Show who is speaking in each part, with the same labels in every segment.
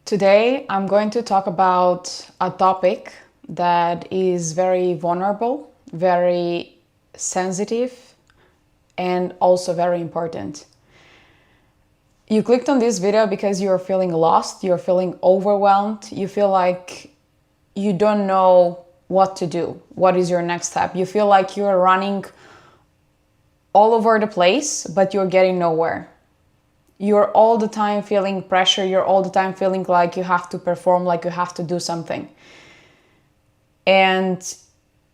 Speaker 1: Today, I'm going to talk about a topic that is very vulnerable, very sensitive, and also very important. You clicked on this video because you're feeling lost, you're feeling overwhelmed, you feel like you don't know what to do. What is your next step? You feel like you're running all over the place, but you're getting nowhere. You're all the time feeling pressure, you're all the time feeling like you have to perform, like you have to do something. And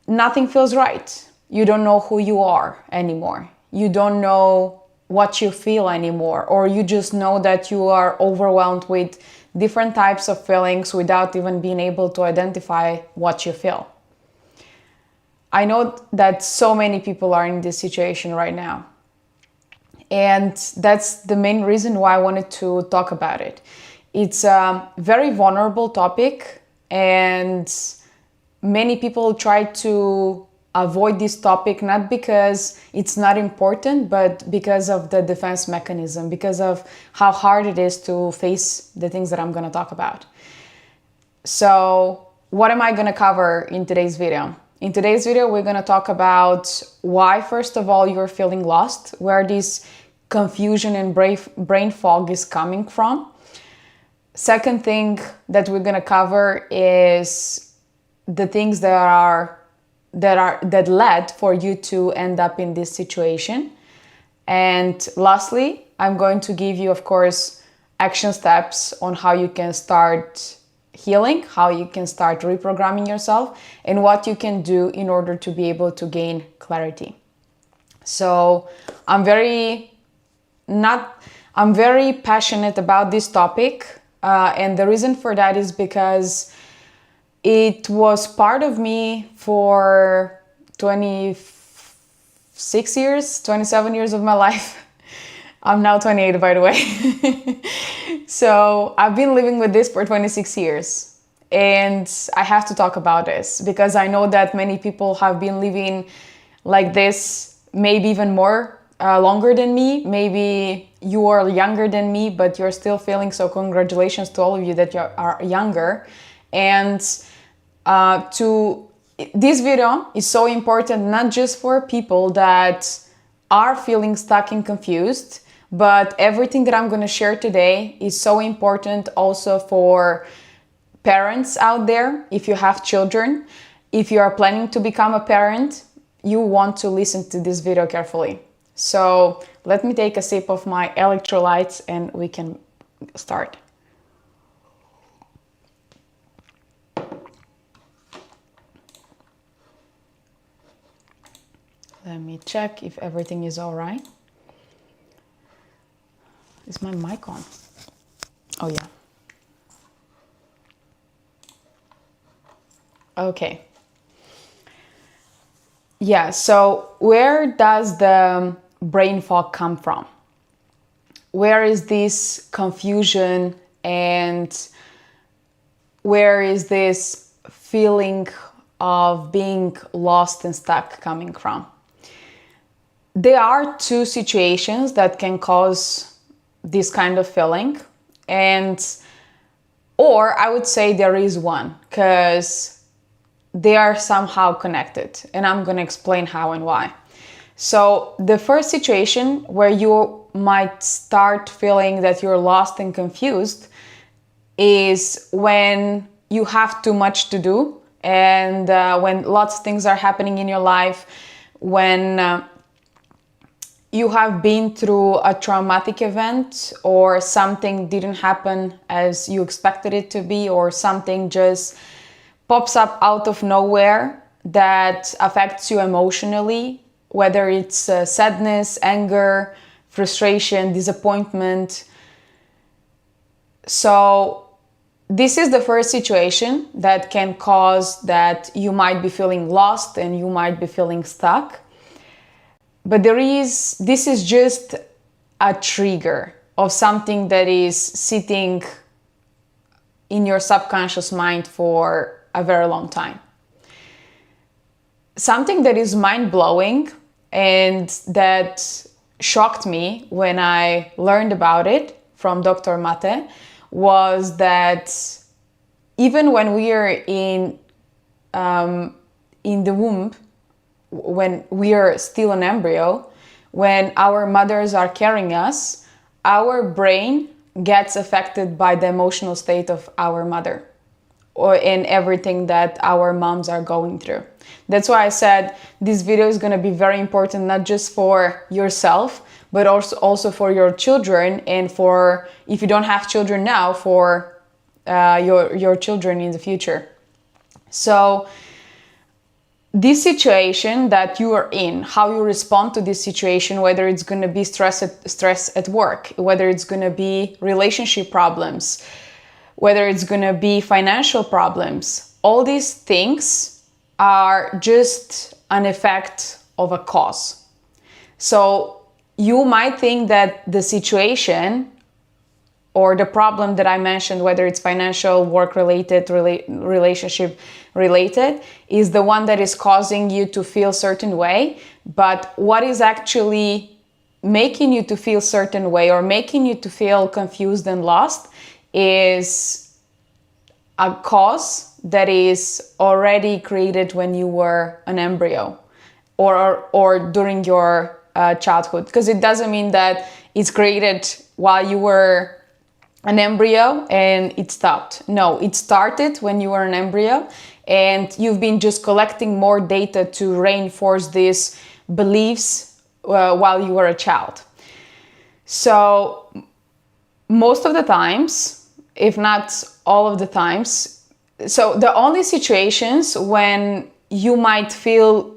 Speaker 1: nothing feels right. You don't know who you are anymore. You don't know what you feel anymore, or you just know that you are overwhelmed with different types of feelings without even being able to identify what you feel. I know that so many people are in this situation right now. And that's the main reason why I wanted to talk about it. It's a very vulnerable topic, and many people try to avoid this topic, not because it's not important, but because of the defense mechanism, because of how hard it is to face the things that I'm going to talk about. So what am I going to cover in today's video? In today's video, we're going to talk about why, first of all, you're feeling lost, where this confusion and brain fog is coming from. Second thing that we're going to cover is the things that led for you to end up in this situation. And lastly, I'm going to give you, of course, action steps on how you can start healing, how you can start reprogramming yourself, and what you can do in order to be able to gain clarity. So I'm very passionate about this topic, and the reason for that is because it was part of me for 27 years of my life. I'm now 28, by the way. So I've been living with this for 26 years. And I have to talk about this because I know that many people have been living like this, maybe even more longer than me. Maybe you are younger than me, but you're still feeling, so congratulations to all of you that you are younger. And this video is so important, not just for people that are feeling stuck and confused, but everything that I'm going to share today is so important also for parents out there. If you have children, if you are planning to become a parent, you want to listen to this video carefully. So let me take a sip of my electrolytes and we can start. Let me check if everything is all right. Is my mic on? Oh yeah. Okay. Yeah, so where does the brain fog come from? Where is this confusion and where is this feeling of being lost and stuck coming from? There are two situations that can cause this kind of feeling, or I would say there is one, because they are somehow connected, and I'm going to explain how and why. So the first situation where you might start feeling that you're lost and confused is when you have too much to do, and when lots of things are happening in your life, when you have been through a traumatic event, or something didn't happen as you expected it to be, or something just pops up out of nowhere that affects you emotionally, whether it's sadness, anger, frustration, disappointment. So this is the first situation that can cause that you might be feeling lost and you might be feeling stuck. But this is just a trigger of something that is sitting in your subconscious mind for a very long time. Something that is mind-blowing and that shocked me when I learned about it from Dr. Maté was that even when we are in the womb, when we are still an embryo, when our mothers are carrying us, our brain gets affected by the emotional state of our mother, or in everything that our moms are going through. That's why I said this video is going to be very important, not just for yourself, but also for your children, and for, if you don't have children now, for your children in the future. So this situation that you are in, how you respond to this situation, whether it's going to be stress at work, whether it's going to be relationship problems, whether it's going to be financial problems, all these things are just an effect of a cause. So you might think that the situation or the problem that I mentioned, whether it's financial, work-related, relationship-related, is the one that is causing you to feel a certain way. But what is actually making you to feel a certain way, or making you to feel confused and lost, is a cause that is already created when you were an embryo, or during your childhood. Because it doesn't mean that it's created while you were an embryo and it stopped. No, it started when you were an embryo, and you've been just collecting more data to reinforce these beliefs while you were a child. So most of the times, if not all of the times, so the only situations when you might feel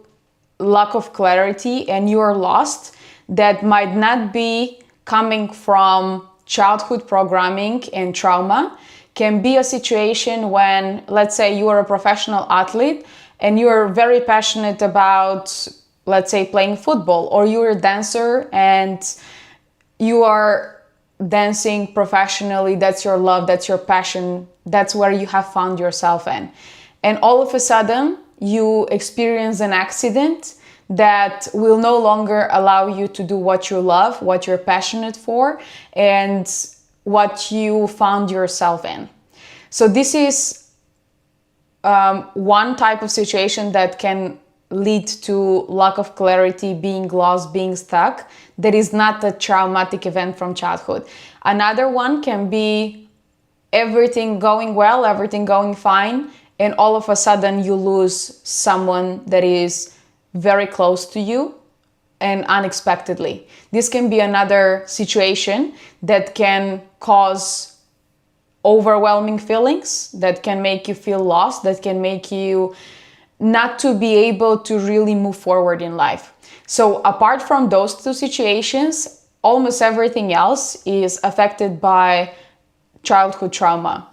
Speaker 1: lack of clarity and you are lost, that might not be coming from childhood programming and trauma, can be a situation when, let's say, you are a professional athlete and you are very passionate about, let's say, playing football, or you're a dancer and you are dancing professionally. That's your love, that's your passion, that's where you have found yourself in. And all of a sudden you experience an accident that will no longer allow you to do what you love, what you're passionate for, and what you found yourself in. So this is one type of situation that can lead to lack of clarity, being lost, being stuck. That is not a traumatic event from childhood. Another one can be everything going well, everything going fine, and all of a sudden you lose someone that is very close to you, and unexpectedly. This can be another situation that can cause overwhelming feelings, that can make you feel lost, that can make you not to be able to really move forward in life. So apart from those two situations, almost everything else is affected by childhood trauma.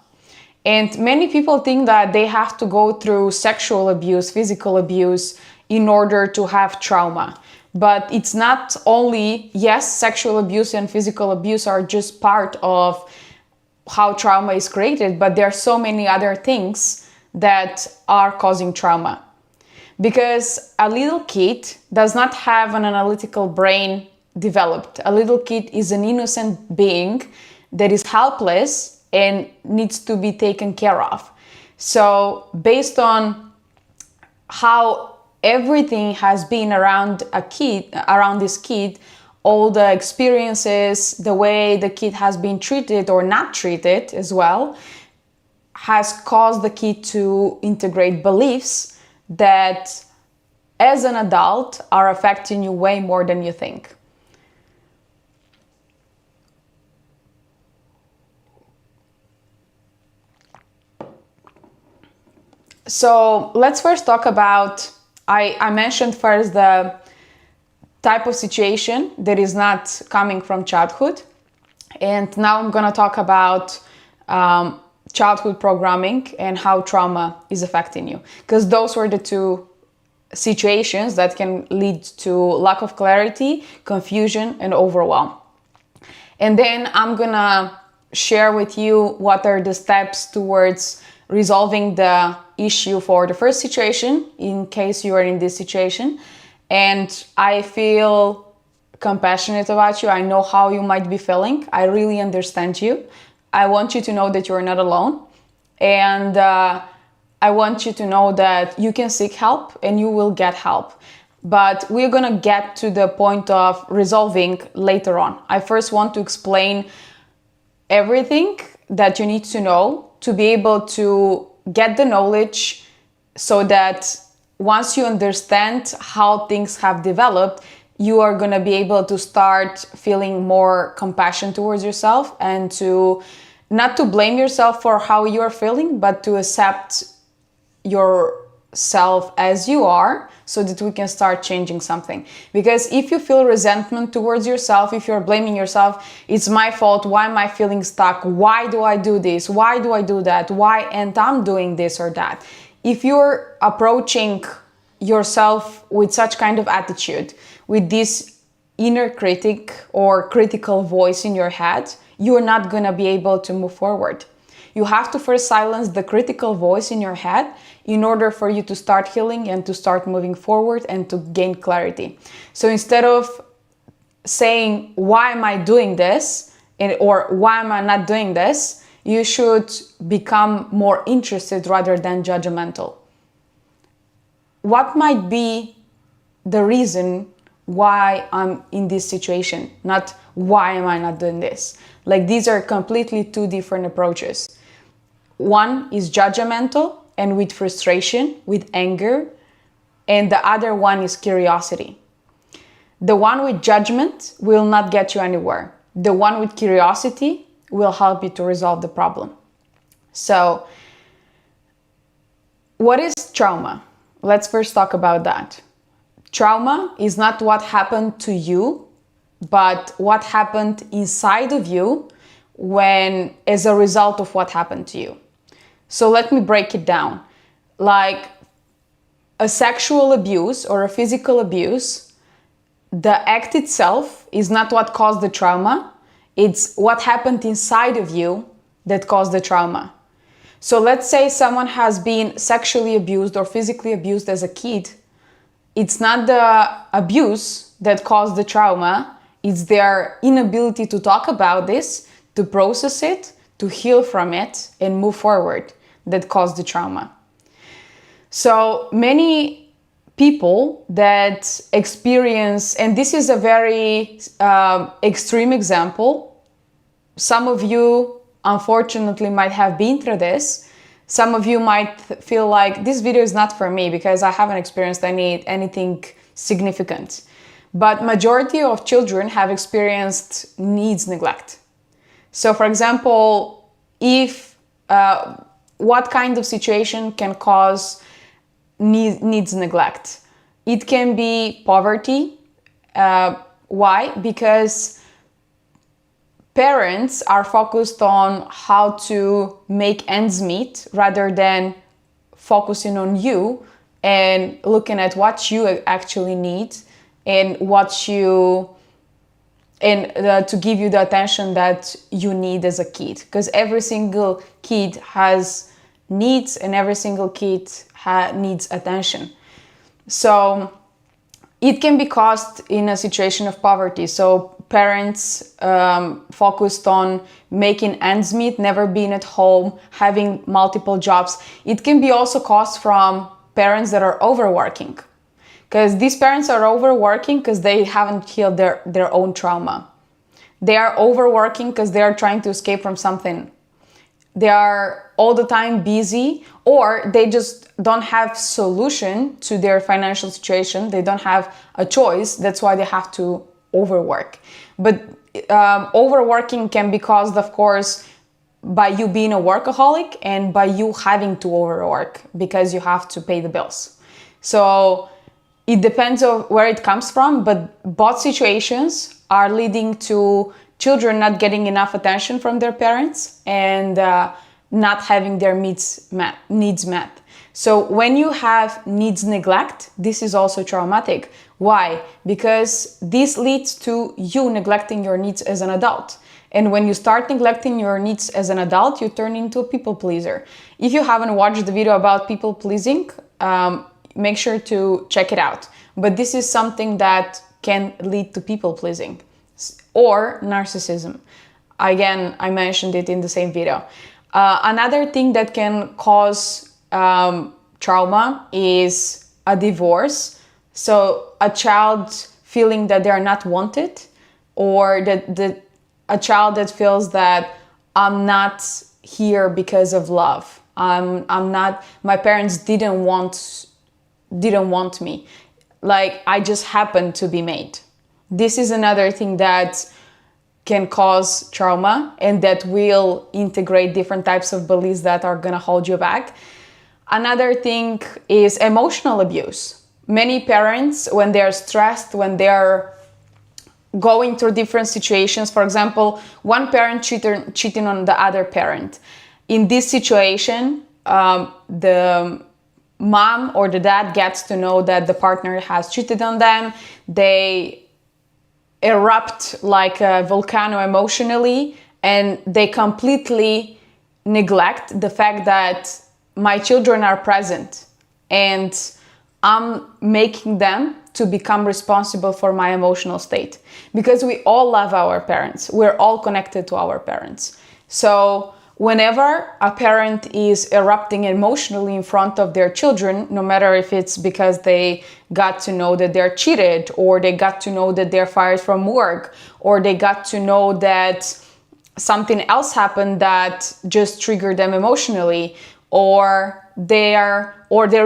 Speaker 1: And many people think that they have to go through sexual abuse, physical abuse, in order to have trauma. But it's not only, yes, sexual abuse and physical abuse are just part of how trauma is created, but there are so many other things that are causing trauma. Because a little kid does not have an analytical brain developed. A little kid is an innocent being that is helpless and needs to be taken care of. So based on how everything has been around this kid, all the experiences, the way the kid has been treated or not treated as well, has caused the kid to integrate beliefs that as an adult are affecting you way more than you think. So let's first talk about, I mentioned first the type of situation that is not coming from childhood. And now I'm going to talk about childhood programming and how trauma is affecting you. Because those were the two situations that can lead to lack of clarity, confusion, and overwhelm. And then I'm going to share with you what are the steps towards resolving the issue for the first situation, in case you are in this situation. And I feel compassionate about you. I know how you might be feeling. I really understand you. I want you to know that you're not alone. And I want you to know that you can seek help and you will get help. But we're gonna get to the point of resolving later on. I first want to explain everything that you need to know to be able to get the knowledge, so that once you understand how things have developed, you are going to be able to start feeling more compassion towards yourself, and to not to blame yourself for how you're feeling, but to accept yourself as you are, so that we can start changing something. Because if you feel resentment towards yourself, if you're blaming yourself, it's my fault, why am I feeling stuck, why do I do this, why do I do that, why and I'm doing this or that. If you're approaching yourself with such kind of attitude, with this inner critic or critical voice in your head, you're not going to be able to move forward. You have to first silence the critical voice in your head in order for you to start healing and to start moving forward and to gain clarity. So instead of saying, why am I doing this? Or why am I not doing this? You should become more interested rather than judgmental. What might be the reason why I'm in this situation? Not why am I not doing this? Like, these are completely two different approaches. One is judgmental and with frustration, with anger, and the other one is curiosity. The one with judgment will not get you anywhere. The one with curiosity will help you to resolve the problem. So, what is trauma? Let's first talk about that. Trauma is not what happened to you, but what happened inside of you as a result of what happened to you. So let me break it down. Like a sexual abuse or a physical abuse, the act itself is not what caused the trauma. It's what happened inside of you that caused the trauma. So let's say someone has been sexually abused or physically abused as a kid. It's not the abuse that caused the trauma. It's their inability to talk about this, to process it, to heal from it and move forward that caused the trauma. So many people that experience, and this is a very extreme example. Some of you, unfortunately, might have been through this. Some of you might feel like this video is not for me because I haven't experienced anything significant. But majority of children have experienced needs neglect. So for example, what kind of situation can cause needs neglect? It can be poverty. Why? Because parents are focused on how to make ends meet rather than focusing on you and looking at what you actually need and to give you the attention that you need as a kid. Because every single kid has needs and every single kid needs attention. So it can be caused in a situation of poverty. So parents focused on making ends meet, never being at home, having multiple jobs. It can be also caused from parents that are overworking. Because these parents are overworking because they haven't healed their own trauma. They are overworking because they are trying to escape from something. They are all the time busy, or they just don't have solution to their financial situation. They don't have a choice. That's why they have to overwork. But overworking can be caused, of course, by you being a workaholic and by you having to overwork because you have to pay the bills. So it depends on where it comes from, but both situations are leading to children not getting enough attention from their parents and not having their needs met. So when you have needs neglect, this is also traumatic. Why? Because this leads to you neglecting your needs as an adult. And when you start neglecting your needs as an adult, you turn into a people pleaser. If you haven't watched the video about people pleasing, make sure to check it out. But this is something that can lead to people pleasing or narcissism. Again, I mentioned it in the same video. Another thing that can cause trauma is a divorce. So a child feeling that they are not wanted, or that a child that feels that I'm not here because of love. I'm not. My parents didn't want me. Like, I just happened to be made. This is another thing that can cause trauma, and that will integrate different types of beliefs that are gonna hold you back. Another thing is emotional abuse. Many parents, when they're stressed, when they're going through different situations, for example, one parent cheating on the other parent. In this situation, the mom or the dad gets to know that the partner has cheated on them. They erupt like a volcano emotionally, and they completely neglect the fact that my children are present and I'm making them to become responsible for my emotional state, because we all love our parents. We're all connected to our parents. So whenever a parent is erupting emotionally in front of their children, no matter if it's because they got to know that they're cheated, or they got to know that they're fired from work, or they got to know that something else happened that just triggered them emotionally, or there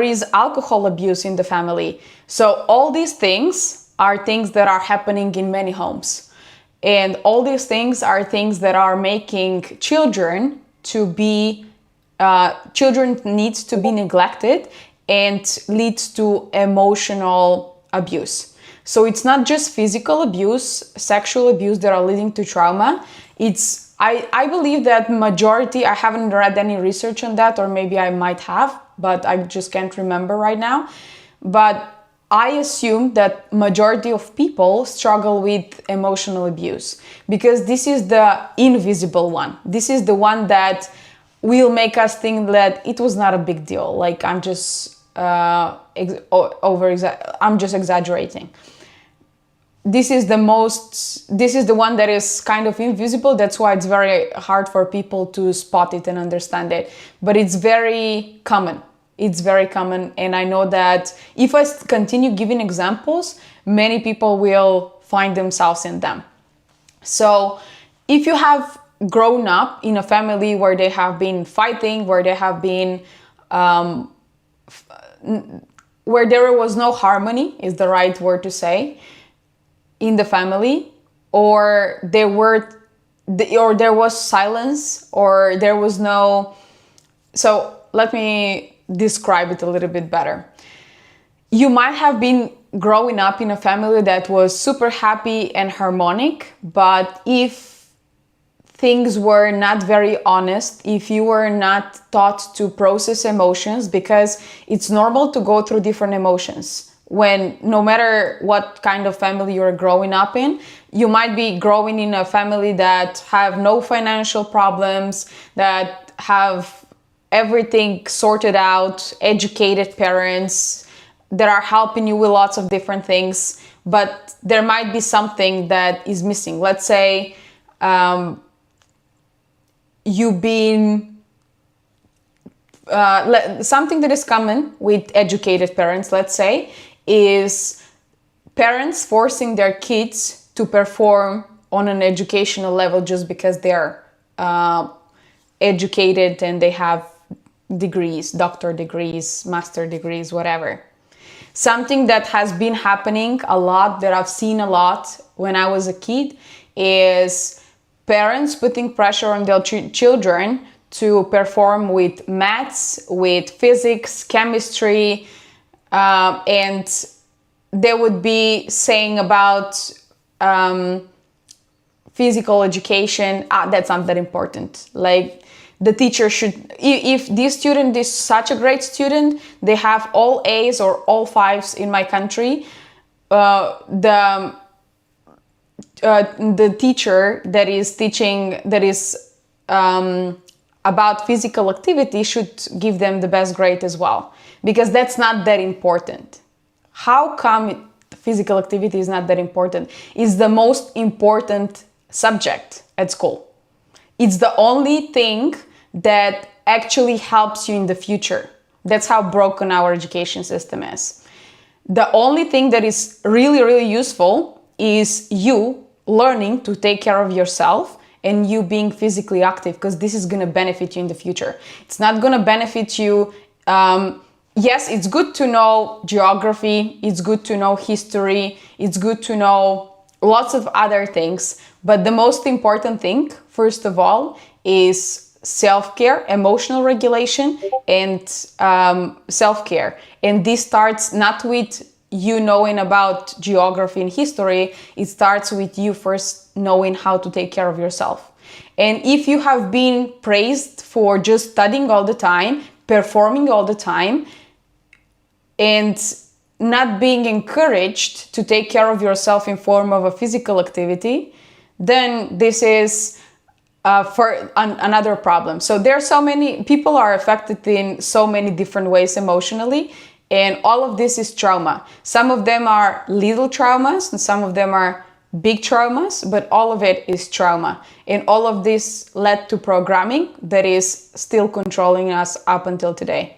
Speaker 1: is alcohol abuse in the family. So all these things are things that are happening in many homes. And all these things are things that are making children needs to be neglected, and leads to emotional abuse. So it's not just physical abuse, sexual abuse that are leading to trauma. I believe that majority, I haven't read any research on that, or maybe I might have, but I just can't remember right now. But I assume that majority of people struggle with emotional abuse, because this is the invisible one. This is the one that will make us think that it was not a big deal. Like, I'm just I'm just exaggerating. This is the one that is kind of invisible. That's why it's very hard for people to spot it and understand it. But it's very common. It's very common. And I know that if I continue giving examples, many people will find themselves in them. So if you have grown up in a family where they have been fighting, where they have been where there was no harmony, is the right word to say, in the family, or there was silence, or there was no. So let me describe it a little bit better. You might have been growing up in a family that was super happy and harmonic, but if things were not very honest, if you were not taught to process emotions, because it's normal to go through different emotions. When, no matter what kind of family you're growing up in, you might be growing in a family that have no financial problems, that have everything sorted out, educated parents that are helping you with lots of different things, but there might be something that is missing. Let's say you've been something that is common with educated parents, let's say, is parents forcing their kids to perform on an educational level just because they're educated and they have degrees, doctor degrees, master degrees, whatever. Something that has been happening a lot, that I've seen a lot when I was a kid, is parents putting pressure on their children to perform with maths, with physics, chemistry, and they would be saying about physical education, that's not that important. Like, the teacher should, if this student is such a great student, they have all A's or all 5s in my country, the teacher that is teaching, that is about physical activity, should give them the best grade as well, because that's not that important. How come physical activity is not that important? It's the most important subject at school. It's the only thing that actually helps you in the future. That's how broken our education system is. The only thing that is really, really useful is you learning to take care of yourself and you being physically active, because this is going to benefit you in the future. It's not going to benefit you. Yes, it's good to know geography, it's good to know history, it's good to know lots of other things, but the most important thing, first of all, is self-care, emotional regulation, and self-care. And this starts not with you knowing about geography and history, it starts with you first knowing how to take care of yourself. And if you have been praised for just studying all the time, performing all the time, and not being encouraged to take care of yourself in form of a physical activity, then this is another problem. So there are so many people are affected in so many different ways emotionally, and all of this is trauma. Some of them are little traumas and some of them are big traumas, but all of it is trauma. And all of this led to programming that is still controlling us up until today.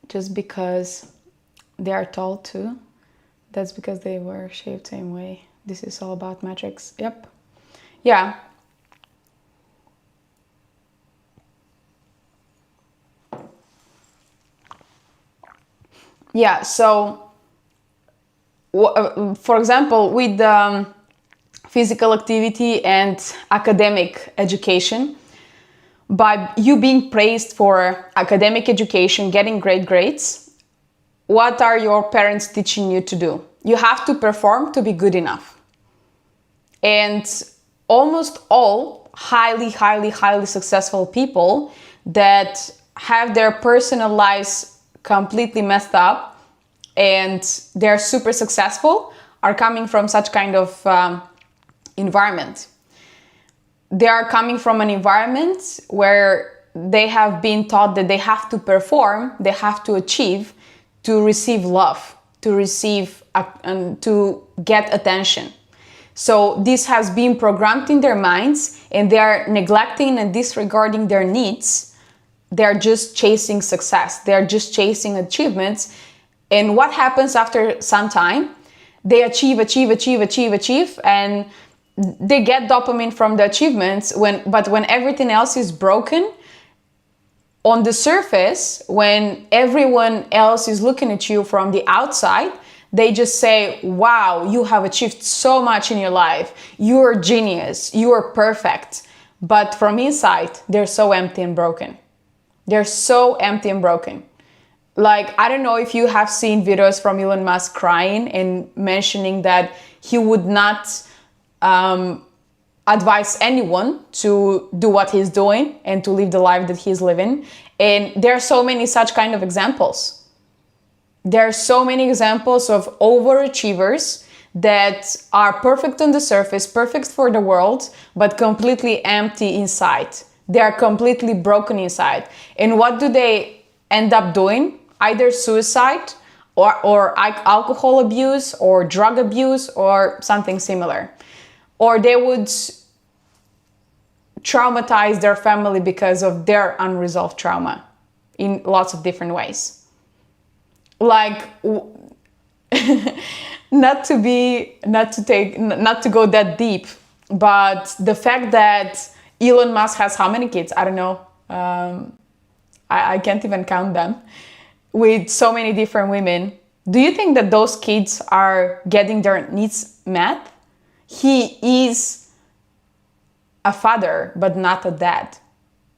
Speaker 1: Just because they are told to, that's because they were shaped the same way. This is all about metrics. Yep. Yeah. Yeah, so for example, with physical activity and academic education, by you being praised for academic education, getting great grades, what are your parents teaching you to do? You have to perform to be good enough. And almost all highly successful people that have their personal lives completely messed up and they're super successful are coming from such kind of environment. They are coming from an environment where they have been taught that they have to perform, they have to achieve to receive love, to receive and to get attention. So this has been programmed in their minds and they are neglecting and disregarding their needs. They're just chasing success. They're just chasing achievements. And what happens after some time? They achieve, and they get dopamine from the achievements, but when everything else is broken, on the surface, when everyone else is looking at you from the outside, they just say, wow, you have achieved so much in your life. You're a genius. You are perfect. But from inside, they're so empty and broken. They're so empty and broken. Like, I don't know if you have seen videos from Elon Musk crying and mentioning that he would not advise anyone to do what he's doing and to live the life that he's living. And there are so many such kind of examples. There are so many examples of overachievers that are perfect on the surface, perfect for the world, but completely empty inside. They are completely broken inside. And what do they end up doing? Either suicide or alcohol abuse or drug abuse or something similar. Or they would traumatize their family because of their unresolved trauma in lots of different ways. Like, not to go that deep, but the fact that Elon Musk has how many kids? I don't know. I can't even count them. With so many different women. Do you think that those kids are getting their needs met? He is a father, but not a dad.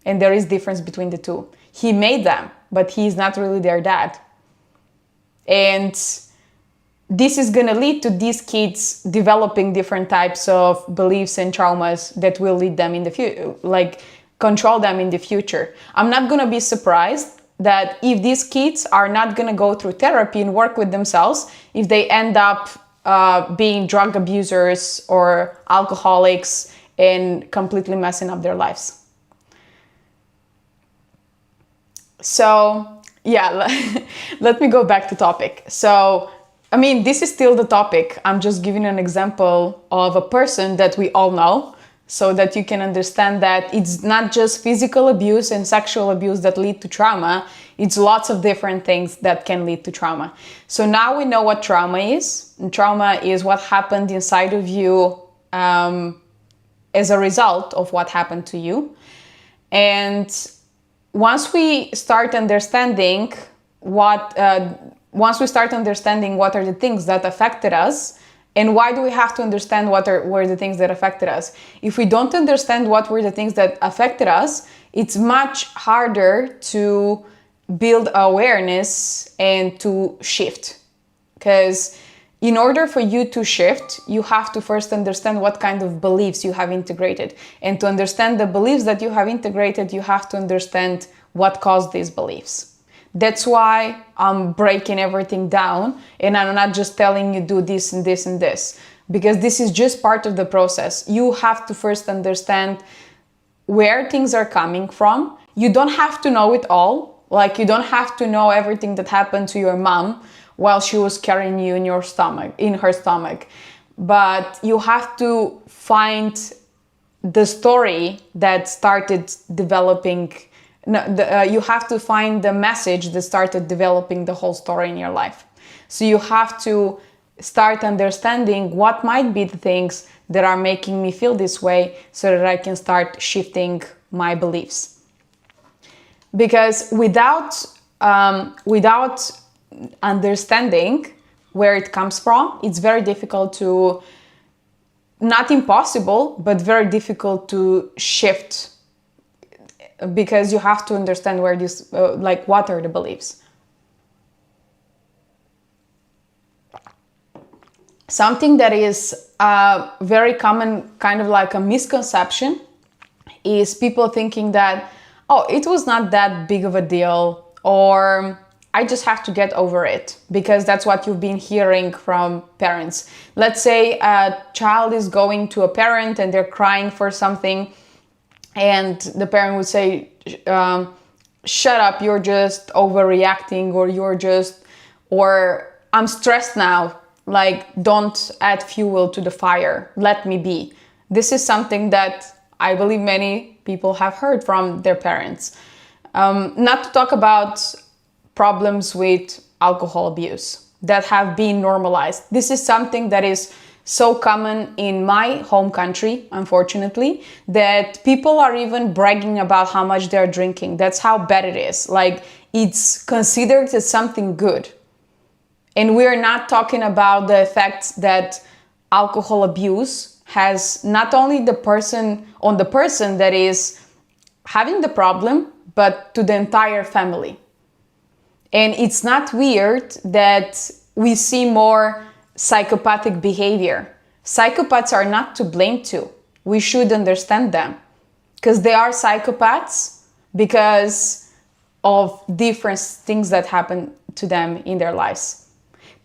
Speaker 1: And there is difference between the two. He made them, but he is not really their dad. And this is going to lead to these kids developing different types of beliefs and traumas that will lead them in the future, like control them in the future. I'm not going to be surprised that if these kids are not going to go through therapy and work with themselves, if they end up being drug abusers or alcoholics and completely messing up their lives. So yeah, let me go back to topic. So I mean, this is still the topic. I'm just giving an example of a person that we all know so that you can understand that it's not just physical abuse and sexual abuse that lead to trauma. It's lots of different things that can lead to trauma. So now we know what trauma is. And trauma is what happened inside of you as a result of what happened to you. And once we start understanding what are the things that affected us, and why do we have to understand were the things that affected us? If we don't understand what were the things that affected us, it's much harder to build awareness and to shift. Because in order for you to shift, you have to first understand what kind of beliefs you have integrated. And to understand the beliefs that you have integrated, you have to understand what caused these beliefs. That's why I'm breaking everything down and I'm not just telling you do this and this and this, because this is just part of the process. You have to first understand where things are coming from. You don't have to know it all. Like, you don't have to know everything that happened to your mom while she was carrying you in her stomach. But you have to find the story that started developing. You have to find the message that started developing the whole story in your life. So you have to start understanding what might be the things that are making me feel this way so that I can start shifting my beliefs. Because without understanding where it comes from, it's very difficult to, not impossible, but very difficult to shift, because you have to understand where this, what are the beliefs. Something that is very common, kind of like a misconception, is people thinking that, oh, it was not that big of a deal, or I just have to get over it, because that's what you've been hearing from parents. Let's say a child is going to a parent and they're crying for something, and the parent would say, shut up, you're just overreacting, or I'm stressed now, like, don't add fuel to the fire, let me be. This is something that I believe many people have heard from their parents. Not to talk about problems with alcohol abuse that have been normalized. This is something that is so common in my home country, unfortunately, that people are even bragging about how much they're drinking. That's how bad it is. Like, it's considered as something good. And we're not talking about the effects that alcohol abuse has not only on the person that is having the problem, but to the entire family. And it's not weird that we see more psychopathic behavior. Psychopaths are not to blame too. We should understand them, because they are psychopaths because of different things that happen to them in their lives.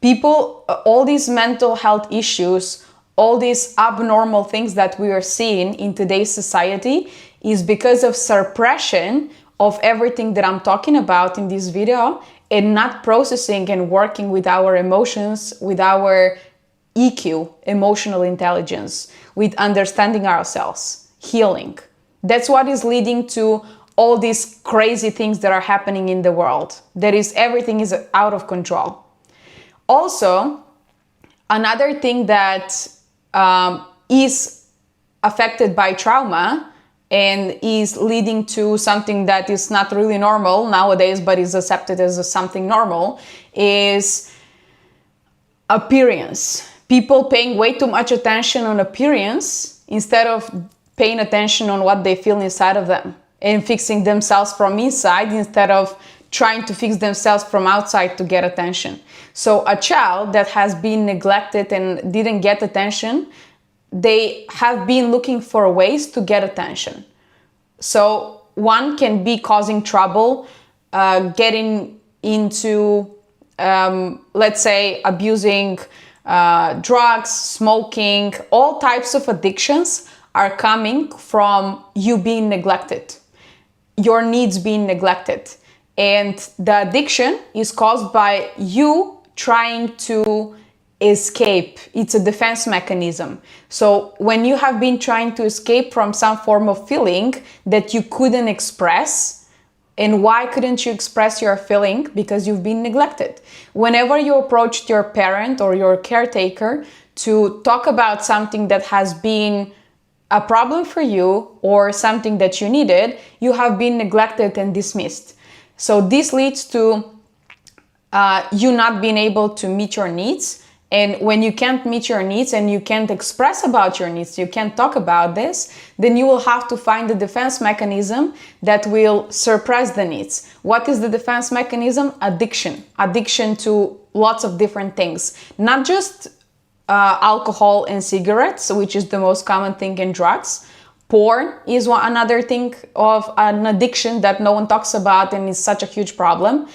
Speaker 1: People, all these mental health issues, all these abnormal things that we are seeing in today's society is because of suppression of everything that I'm talking about in this video, and not processing and working with our emotions, with our EQ, emotional intelligence, with understanding ourselves, healing. That's what is leading to all these crazy things that are happening in the world. Everything is out of control. Also, another thing that is affected by trauma and is leading to something that is not really normal nowadays, but is accepted as something normal, is appearance. People paying way too much attention on appearance instead of paying attention on what they feel inside of them, and fixing themselves from inside instead of trying to fix themselves from outside to get attention. So a child that has been neglected and didn't get attention, they have been looking for ways to get attention. So one can be causing trouble, getting into, let's say, abusing drugs, smoking. All types of addictions are coming from you being neglected, your needs being neglected. And the addiction is caused by you trying to escape. It's a defense mechanism. So when you have been trying to escape from some form of feeling that you couldn't express, and why couldn't you express your feeling? Because you've been neglected. Whenever you approached your parent or your caretaker to talk about something that has been a problem for you or something that you needed, you have been neglected and dismissed. So this leads to you not being able to meet your needs. And when you can't meet your needs and you can't express about your needs, you can't talk about this, then you will have to find a defense mechanism that will suppress the needs. What is the defense mechanism? Addiction. Addiction to lots of different things. Not just alcohol and cigarettes, which is the most common thing in drugs. Porn is another thing of an addiction that no one talks about and is such a huge problem.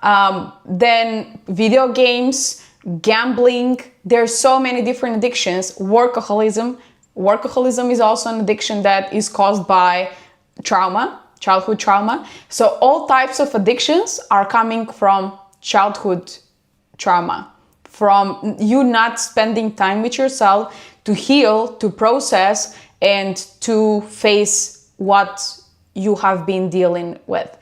Speaker 1: Then video games, gambling, there's so many different addictions. Workaholism is also an addiction that is caused by trauma, childhood trauma. So all types of addictions are coming from childhood trauma, from you not spending time with yourself to heal, to process, and to face what you have been dealing with.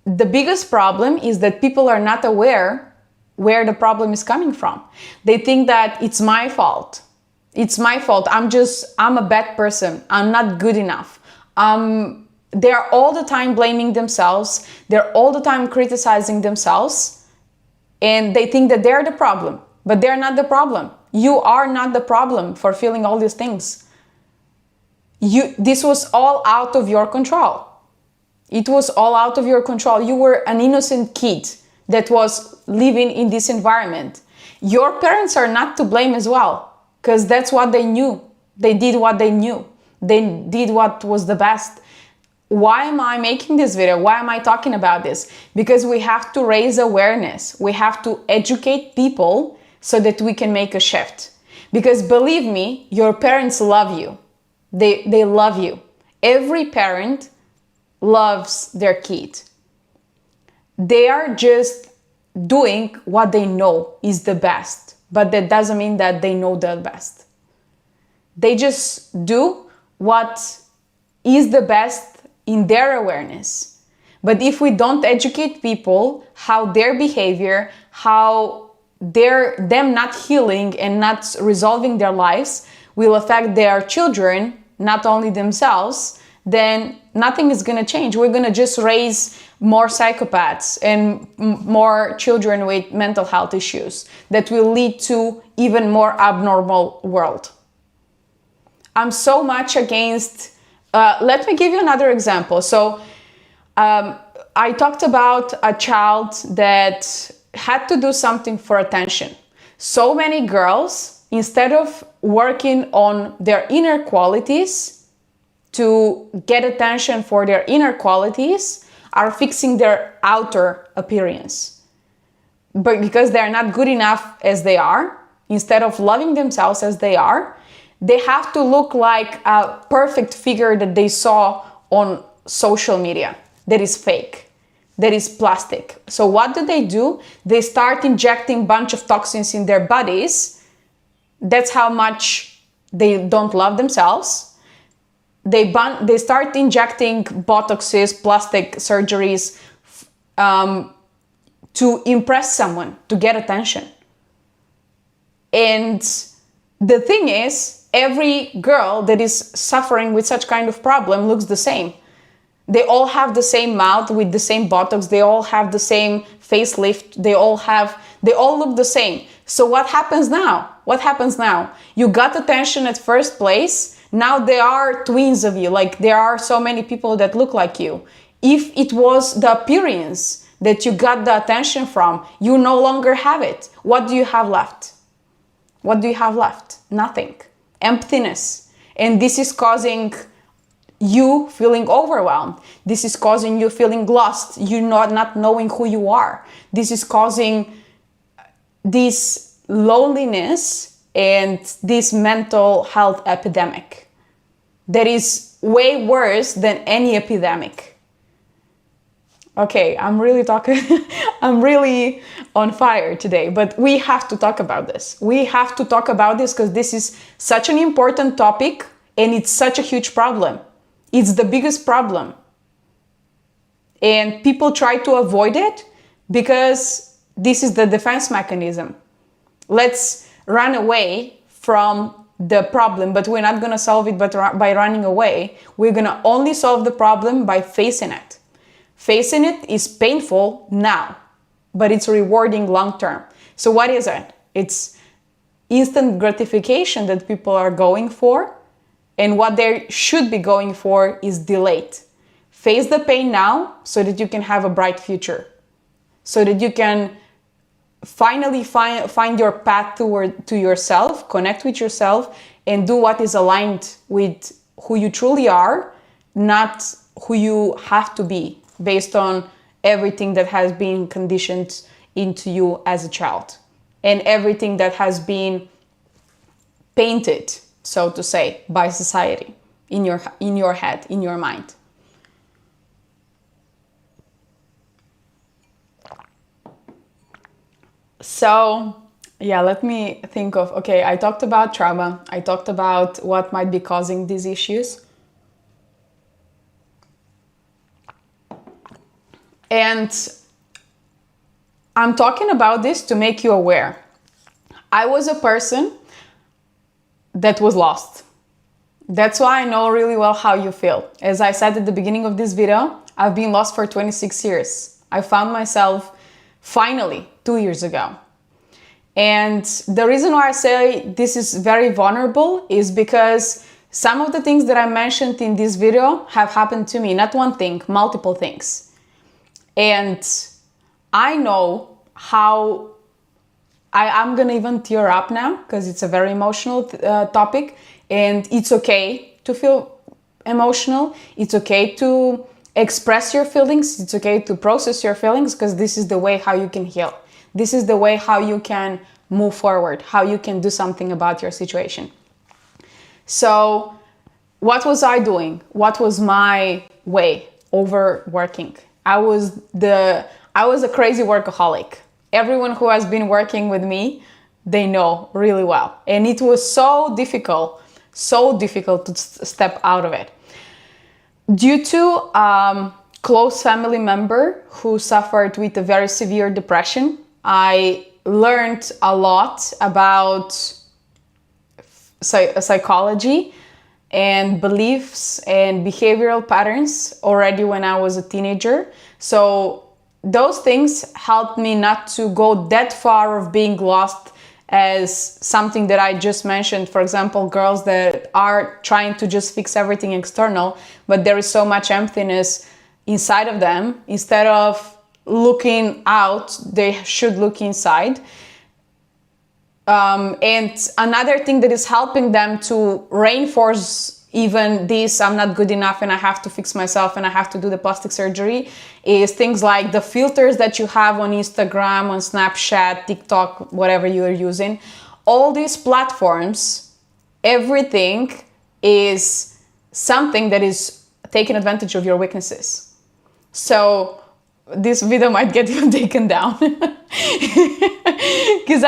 Speaker 1: The biggest problem is that people are not aware where the problem is coming from. They think that it's my fault. It's my fault. I'm a bad person. I'm not good enough. They're all the time blaming themselves. They're all the time criticizing themselves. And they think that they're the problem. But they're not the problem. You are not the problem for feeling all these things. This was all out of your control. It was all out of your control. You were an innocent kid that was living in this environment. Your parents are not to blame as well, because that's what they knew. They did what they knew. They did what was the best. Why am I making this video? Why am I talking about this? Because we have to raise awareness. We have to educate people so that we can make a shift. Because believe me, your parents love you. They love you. Every parent loves their kid. They are just doing what they know is the best, but that doesn't mean that they know the best. They just do what is the best in their awareness. But if we don't educate people how their behavior, how them not healing and not resolving their lives will affect their children, not only themselves, then nothing is going to change. We're going to just raise more psychopaths and more children with mental health issues that will lead to even more abnormal world. I'm so much against, let me give you another example. So I talked about a child that had to do something for attention. So many girls, instead of working on their inner qualities, to get attention for their inner qualities, are fixing their outer appearance. But because they're not good enough as they are, instead of loving themselves as they are, they have to look like a perfect figure that they saw on social media that is fake, that is plastic. So what do? They start injecting a bunch of toxins in their bodies. That's how much they don't love themselves. They start injecting botoxes, plastic surgeries to impress someone, to get attention. And the thing is, every girl that is suffering with such kind of problem looks the same. They all have the same mouth with the same botox. They all have the same facelift. They all look the same. So what happens now? You got attention at first place. Now there are twins of you. Like there are so many people that look like you. If it was the appearance that you got the attention from, you no longer have it. What do you have left? Nothing. Emptiness. And this is causing you feeling overwhelmed. This is causing you feeling lost. You not knowing who you are. This is causing this loneliness and this mental health epidemic that is way worse than any epidemic. Okay, I'm really talking, I'm really on fire today, but we have to talk about this. We have to talk about this because this is such an important topic and it's such a huge problem. It's the biggest problem. And people try to avoid it because this is the defense mechanism. Let's run away from the problem, but we're not going to solve it by running away. We're going to only solve the problem by facing it. Facing it is painful now, but it's rewarding long term. So what is it? It's instant gratification that people are going for, and what they should be going for is delayed. Face the pain now so that you can have a bright future, so that you can finally find your path to yourself, connect with yourself, and do what is aligned with who you truly are, not who you have to be based on everything that has been conditioned into you as a child and everything that has been painted, so to say, by society in your head, in your mind. So yeah, let me think of, okay, I talked about trauma. I talked about what might be causing these issues. And I'm talking about this to make you aware. I was a person that was lost. That's why I know really well how you feel. As I said at the beginning of this video, I've been lost for 26 years. I found myself finally 2 years ago. And the reason why I say this is very vulnerable is because some of the things that I mentioned in this video have happened to me. Not one thing, multiple things. And I know how I'm gonna even tear up now because it's a very emotional topic, and it's okay to feel emotional. It's okay to express your feelings. It's okay to process your feelings because this is the way how you can heal. This is the way how you can move forward, how you can do something about your situation. So what was I doing? What was my way? Overworking. I was a crazy workaholic. Everyone who has been working with me, they know really well. And it was so difficult to step out of it. Due to close family member who suffered with a very severe depression, I learned a lot about psychology and beliefs and behavioral patterns already when I was a teenager. So those things helped me not to go that far of being lost as something that I just mentioned. For example, girls that are trying to just fix everything external, but there is so much emptiness inside of them. Instead of looking out, they should look inside. And another thing that is helping them to reinforce even this, I'm not good enough and I have to fix myself and I have to do the plastic surgery, is things like the filters that you have on Instagram, on Snapchat, TikTok, whatever you are using. All these platforms, everything is something that is taking advantage of your weaknesses. So this video might get even taken down because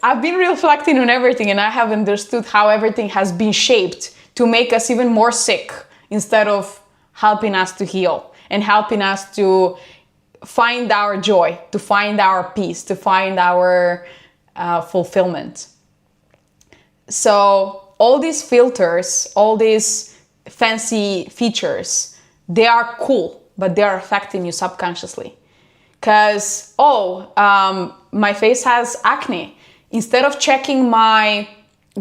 Speaker 1: I've been reflecting on everything, and I have understood how everything has been shaped to make us even more sick instead of helping us to heal and helping us to find our joy, to find our peace, to find our fulfillment. So all these filters, all these fancy features, they are cool, but they are affecting you subconsciously. Because, my face has acne. Instead of checking my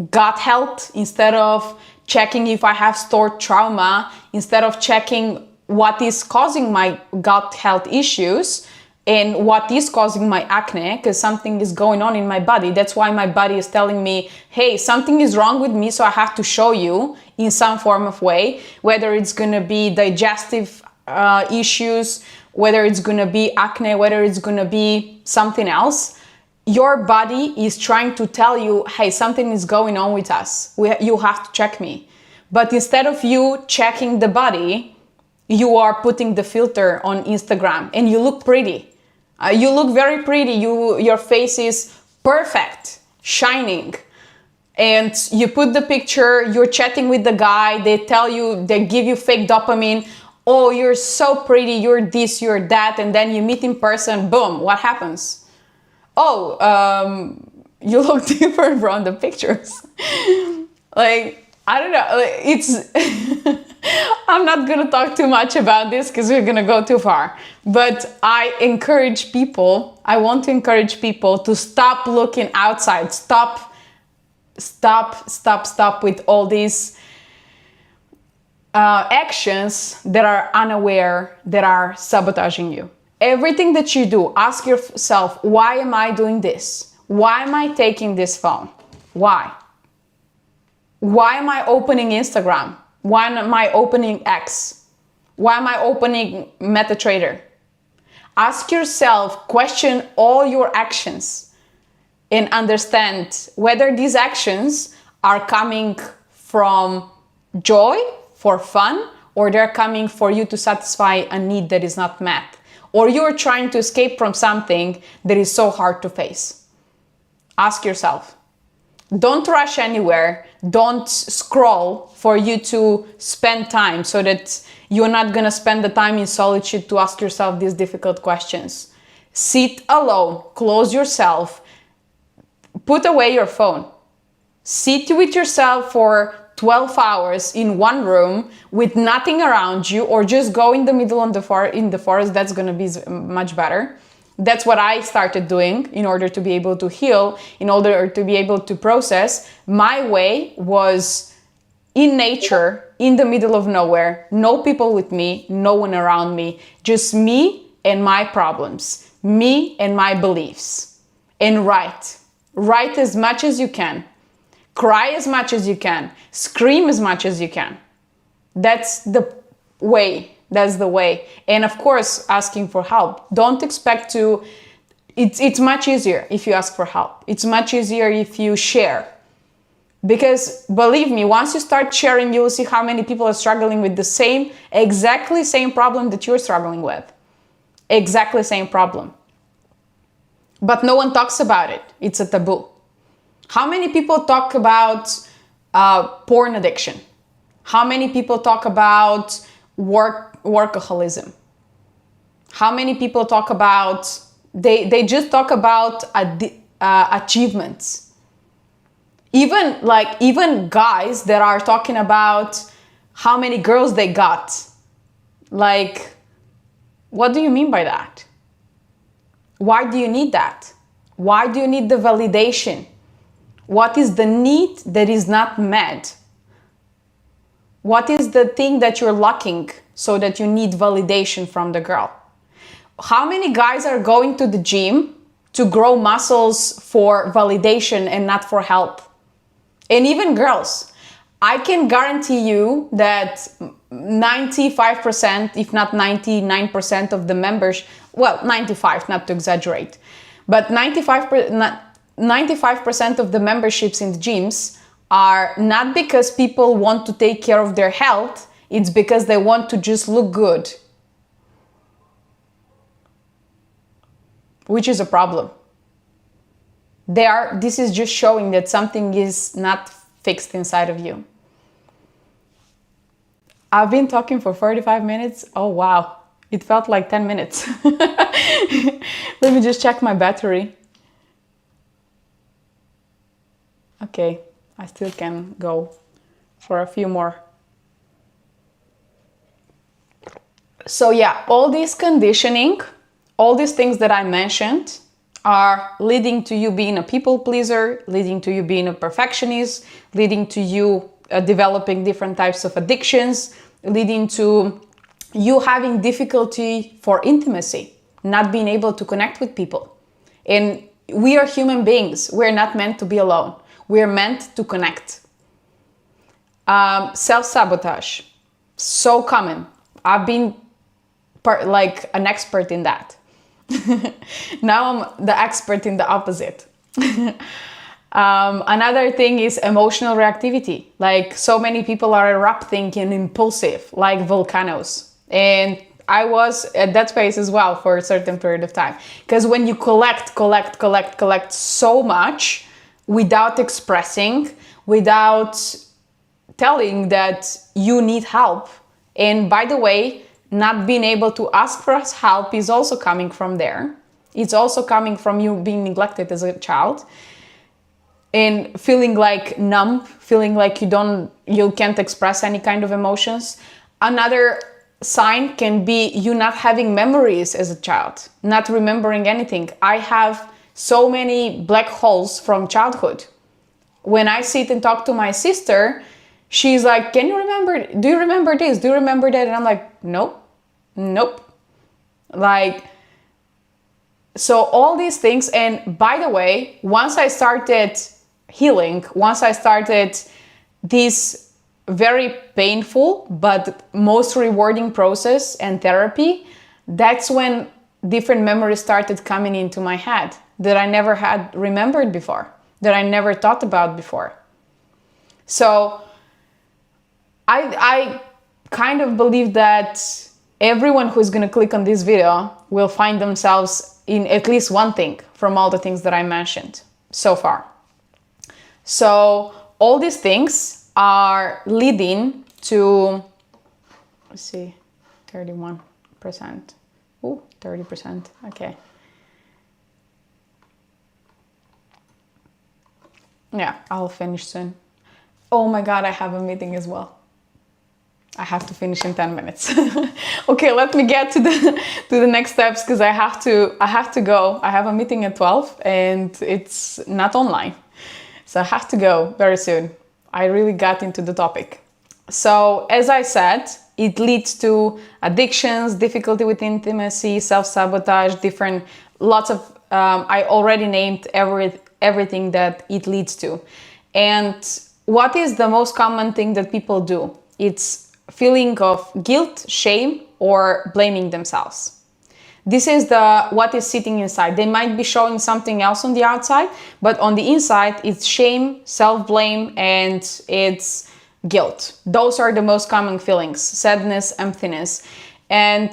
Speaker 1: gut health, instead of checking if I have stored trauma, instead of checking what is causing my gut health issues and what is causing my acne, because something is going on in my body. That's why my body is telling me, hey, something is wrong with me, so I have to show you in some form of way, whether it's gonna be digestive issues, whether it's gonna be acne, whether it's gonna be something else. Your body is trying to tell you, hey, something is going on with us. You have to check me. But instead of you checking the body, you are putting the filter on Instagram and you look pretty. You look very pretty. Your face is perfect, shining. And you put the picture, you're chatting with the guy, they give you fake dopamine. Oh, you're so pretty, you're this, you're that. And then you meet in person, boom, what happens? Oh, you look different from the pictures. Like, I don't know, like, it's, I'm not gonna talk too much about this because we're gonna go too far. But I want to encourage people to stop looking outside, stop with all these actions that are unaware, that are sabotaging you. Everything that you do, ask yourself, why am I doing this? Why am I taking this phone? Why? Why am I opening Instagram? Why am I opening X? Why am I opening MetaTrader? Ask yourself, question all your actions and understand whether these actions are coming from joy, for fun, or they're coming for you to satisfy a need that is not met, or you're trying to escape from something that is so hard to face. Ask yourself. Don't rush anywhere. Don't scroll for you to spend time, so that you're not gonna spend the time in solitude to ask yourself these difficult questions. Sit alone, close yourself, put away your phone. Sit with yourself for 12 hours in one room with nothing around you, or just go in the middle of in the forest. That's gonna be much better. That's what I started doing in order to be able to heal, in order to be able to process. My way was in nature, in the middle of nowhere, no people with me, no one around me, just me and my problems, me and my beliefs. And write as much as you can, cry as much as you can, scream as much as you can. That's the way. That's the way. And of course, asking for help. Don't expect to, it's much easier if you ask for help. It's much easier if you share. Because believe me, once you start sharing, you will see how many people are struggling with the exactly same problem that you're struggling with. Exactly same problem. But no one talks about it. It's a taboo. How many people talk about porn addiction? How many people talk about workaholism? How many people talk about, they just talk about achievements? Even guys that are talking about how many girls they got. Like, what do you mean by that? Why do you need that? Why do you need the validation? What is the need that is not met? What is the thing that you're lacking so that you need validation from the girl? How many guys are going to the gym to grow muscles for validation and not for help? And even girls. I can guarantee you that 95%, if not 99% of the members, well, 95, not to exaggerate, but 95% of the memberships in the gyms are not because people want to take care of their health, it's because they want to just look good. Which is a problem. This is just showing that something is not fixed inside of you. I've been talking for 45 minutes. Oh, wow. It felt like 10 minutes. Let me just check my battery. Okay, I still can go for a few more. So yeah, all this conditioning, all these things that I mentioned are leading to you being a people pleaser, leading to you being a perfectionist, leading to you developing different types of addictions, leading to you having difficulty for intimacy, not being able to connect with people. And we are human beings. We're not meant to be alone. We're meant to connect. Self-sabotage, so common. I've been like an expert in that. Now I'm the expert in the opposite. Another thing is emotional reactivity. Like, so many people are erupting and impulsive, like volcanoes. And I was at that space as well for a certain period of time. Because when you collect so much without expressing, without telling that you need help, and by the way, not being able to ask for help is also coming from there. It's also coming from you being neglected as a child and feeling like numb, feeling like you can't express any kind of emotions. Another sign can be you not having memories as a child, not remembering anything. I have so many black holes from childhood. When I sit and talk to my sister, she's like, do you remember this? Do you remember that? And I'm like, nope. Like, so all these things. And by the way, once I started healing, once I started this very painful but most rewarding process and therapy, that's when different memories started coming into my head that I never had remembered before, that I never thought about before. So I kind of believe that everyone who's going to click on this video will find themselves in at least one thing from all the things that I mentioned so far. So all these things are leading to, let's see, 31%. Ooh, 30%. Okay. Yeah, I'll finish soon. Oh my God, I have a meeting as well. I have to finish in 10 minutes. Okay, let me get to the next steps because I have to go. I have a meeting at 12 and it's not online. So I have to go very soon. I really got into the topic. So as I said, it leads to addictions, difficulty with intimacy, self-sabotage, lots of, I already named everything that it leads to. And what is the most common thing that people do? It's feeling of guilt, shame, or blaming themselves. This is what is sitting inside. They might be showing something else on the outside, but on the inside, it's shame, self-blame, and it's guilt. Those are the most common feelings: sadness, emptiness. And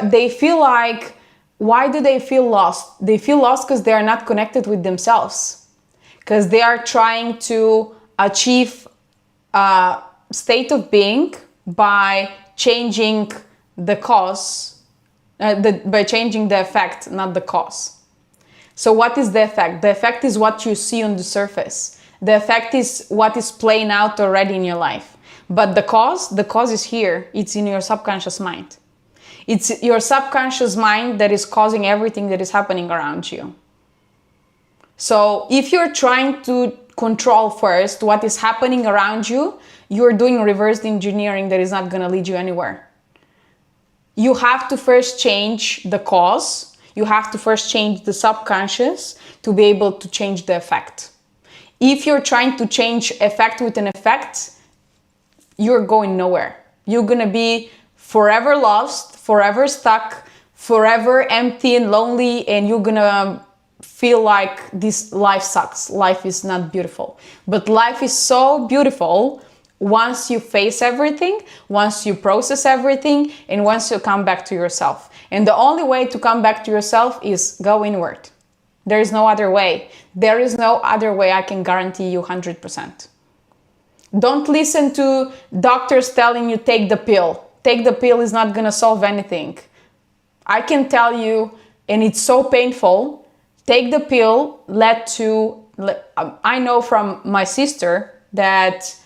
Speaker 1: they feel like, why do they feel lost? They feel lost because they are not connected with themselves, because they are trying to achieve a state of being by changing the cause, by changing the effect, not the cause. So what is the effect? The effect is what you see on the surface. The effect is what is playing out already in your life. But the cause is here. It's in your subconscious mind. It's your subconscious mind that is causing everything that is happening around you. So if you're trying to control first what is happening around you, you're doing reverse engineering that is not going to lead you anywhere. You have to first change the cause. You have to first change the subconscious to be able to change the effect. If you're trying to change effect with an effect, you're going nowhere. You're going to be forever lost, forever stuck, forever empty and lonely, and you're going to feel like this life sucks. Life is not beautiful. But life is so beautiful once you face everything, once you process everything, and once you come back to yourself. And the only way to come back to yourself is go inward. There is no other way. There is no other way, I can guarantee you 100%. Don't listen to doctors telling you take the pill. Take the pill is not going to solve anything. I can tell you, and it's so painful, take the pill I know from my sister that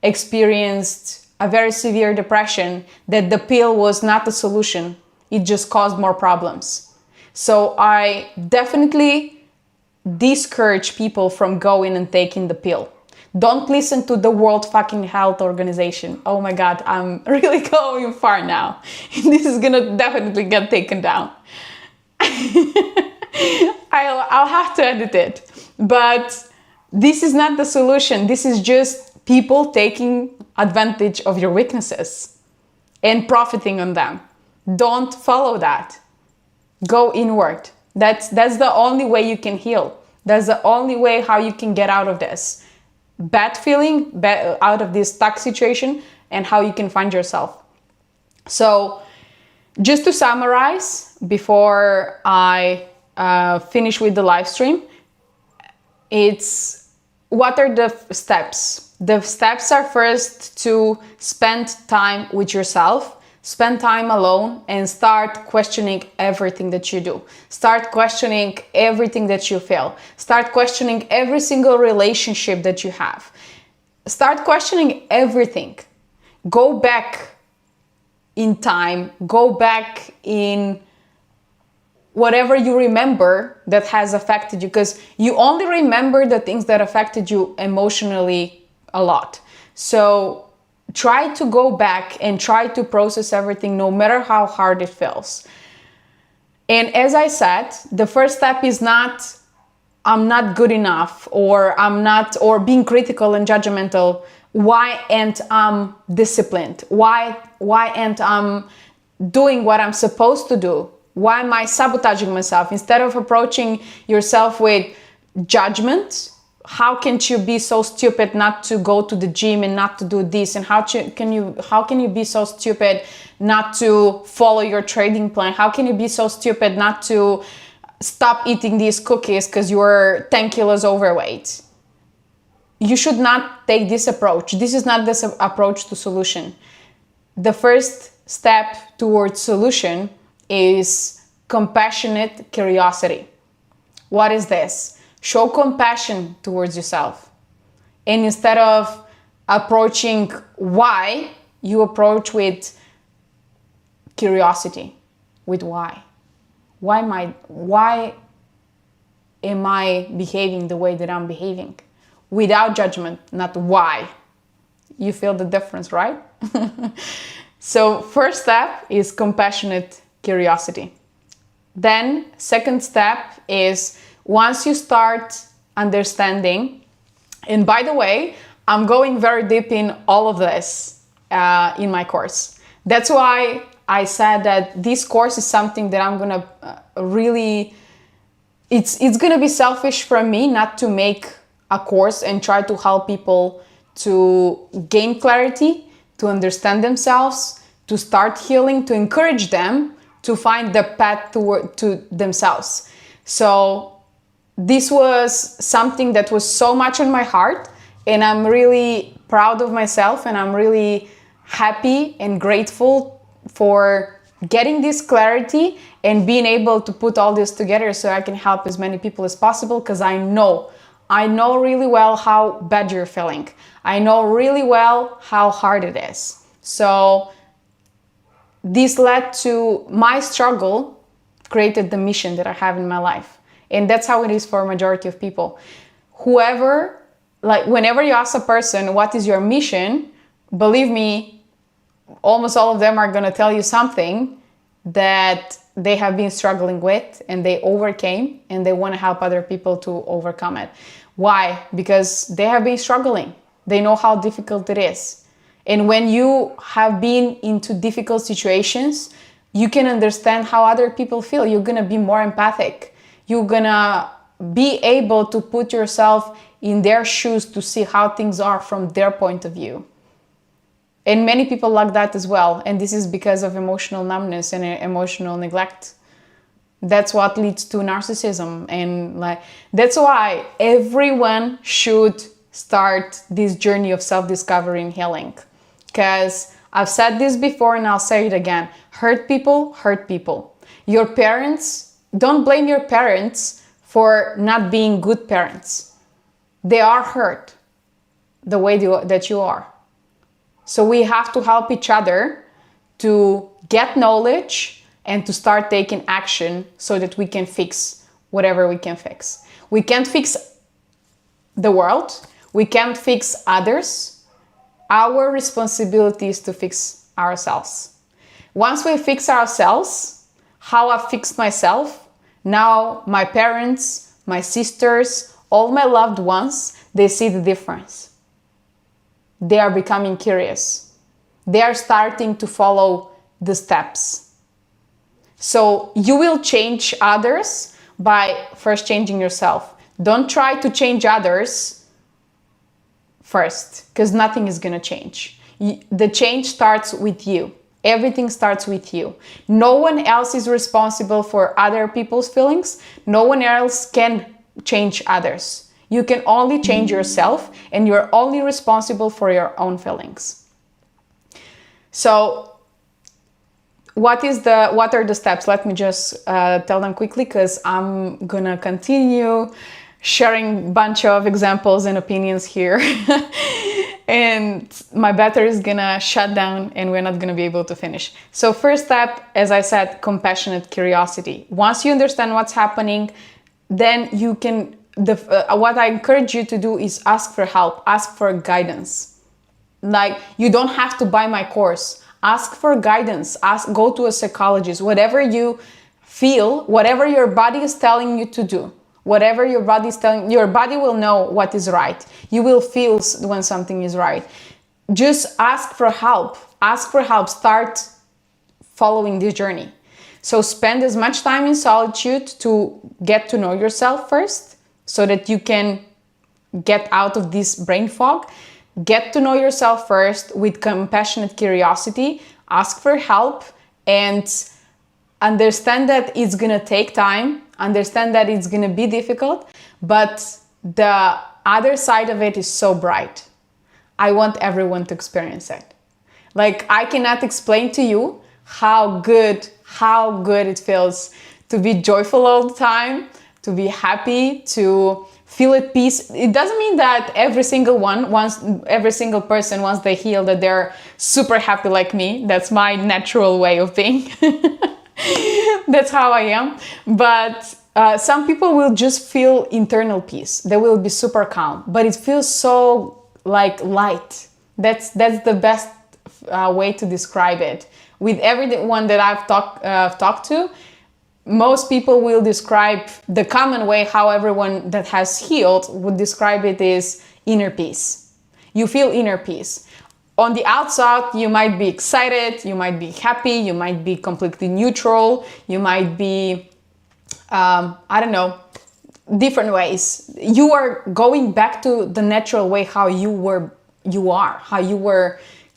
Speaker 1: experienced a very severe depression, that the pill was not a solution. It just caused more problems. So I definitely discourage people from going and taking the pill. Don't listen to the World fucking Health Organization. Oh my God, I'm really going far now. This is gonna definitely get taken down. I'll have to edit it. But this is not the solution. This is just people taking advantage of your weaknesses and profiting on them. Don't follow that. Go inward. That's the only way you can heal. That's the only way how you can get out of this bad feeling, out of this stuck situation, and how you can find yourself. So Just to summarize, before I finish with the live stream, what are the steps? The steps are first to spend time with yourself, spend time alone, and start questioning everything that you do. Start questioning everything that you feel. Start questioning every single relationship that you have. Start questioning everything. Go back in time, go back in whatever you remember that has affected you, because you only remember the things that affected you emotionally a lot. So try to go back and try to process everything, no matter how hard it feels. And as I said, the first step is not I'm not good enough, or or being critical and judgmental. Why aren't I disciplined? Why aren't I doing what I'm supposed to do? Why am I sabotaging myself? Instead of approaching yourself with judgment, how can you be so stupid not to go to the gym and not to do this? And how can you be so stupid not to follow your trading plan? How can you be so stupid not to stop eating these cookies because you're 10 kilos overweight? You should not take this approach. This is not this approach to solution. The first step towards solution is compassionate curiosity. What is this? Show compassion towards yourself. And instead of approaching why, you approach with curiosity, with why. Why am I behaving the way that I'm behaving? Without judgment, not why. You feel the difference, right? So first step is compassionate curiosity. Then second step is, once you start understanding, and by the way, I'm going very deep in all of this in my course. That's why I said that this course is something that I'm gonna really, it's gonna be selfish from me not to make a course and try to help people to gain clarity, to understand themselves, to start healing, to encourage them to find the path to themselves. So this was something that was so much on my heart, and I'm really proud of myself, and I'm really happy and grateful for getting this clarity and being able to put all this together so I can help as many people as possible, because I know really well how bad you're feeling. I know really well how hard it is. So this led to my struggle, created the mission that I have in my life. And that's how it is for a majority of people. Whenever you ask a person, what is your mission? Believe me, almost all of them are going to tell you something that they have been struggling with and they overcame, and they want to help other people to overcome it. Why? Because they have been struggling. They know how difficult it is. And when you have been into difficult situations, you can understand how other people feel. You're going to be more empathic. You're going to be able to put yourself in their shoes to see how things are from their point of view. And many people lack that as well. And this is because of emotional numbness and emotional neglect. That's what leads to narcissism. And that's why everyone should start this journey of self-discovery and healing. Because I've said this before and I'll say it again. Hurt people hurt people. Your parents, don't blame your parents for not being good parents. They are hurt the way that you are. So we have to help each other to get knowledge and to start taking action so that we can fix whatever we can fix. We can't fix the world. We can't fix others. Our responsibility is to fix ourselves. Once we fix ourselves, how I fixed myself, now my parents, my sisters, all my loved ones, they see the difference. They are becoming curious. They are starting to follow the steps. So you will change others by first changing yourself. Don't try to change others first, because nothing is going to change. The change starts with you. Everything starts with you. No one else is responsible for other people's feelings. No one else can change others. You can only change yourself, and you're only responsible for your own feelings. So what are the steps? Let me just tell them quickly, because I'm gonna continue sharing a bunch of examples and opinions here. And my battery is gonna shut down and we're not gonna be able to finish. So first step, as I said, compassionate curiosity. Once you understand what's happening, then you can, what I encourage you to do is ask for help, ask for guidance. Like, you don't have to buy my course. Ask for guidance, go to a psychologist, whatever you feel, whatever your body is telling you to do. Whatever your body is telling, your body will know what is right. You will feel when something is right. Just ask for help. Ask for help. Start following this journey. So spend as much time in solitude to get to know yourself first, so that you can get out of this brain fog. Get to know yourself first with compassionate curiosity. Ask for help and understand that it's gonna take time. Understand that it's gonna be difficult, but the other side of it is so bright. I want everyone to experience it. Like, I cannot explain to you how good it feels to be joyful all the time, to be happy, to feel at peace. It doesn't mean that every single person, once they heal, that they're super happy like me. That's my natural way of being. That's how I am. But some people will just feel internal peace. They will be super calm, but it feels so like light. That's the best way to describe it. With everyone that I've talked to, most people will describe the common way how everyone that has healed would describe it is inner peace. You feel inner peace. On the outside, you might be excited, you might be happy, you might be completely neutral, you might be, different ways. You are going back to the natural way how you were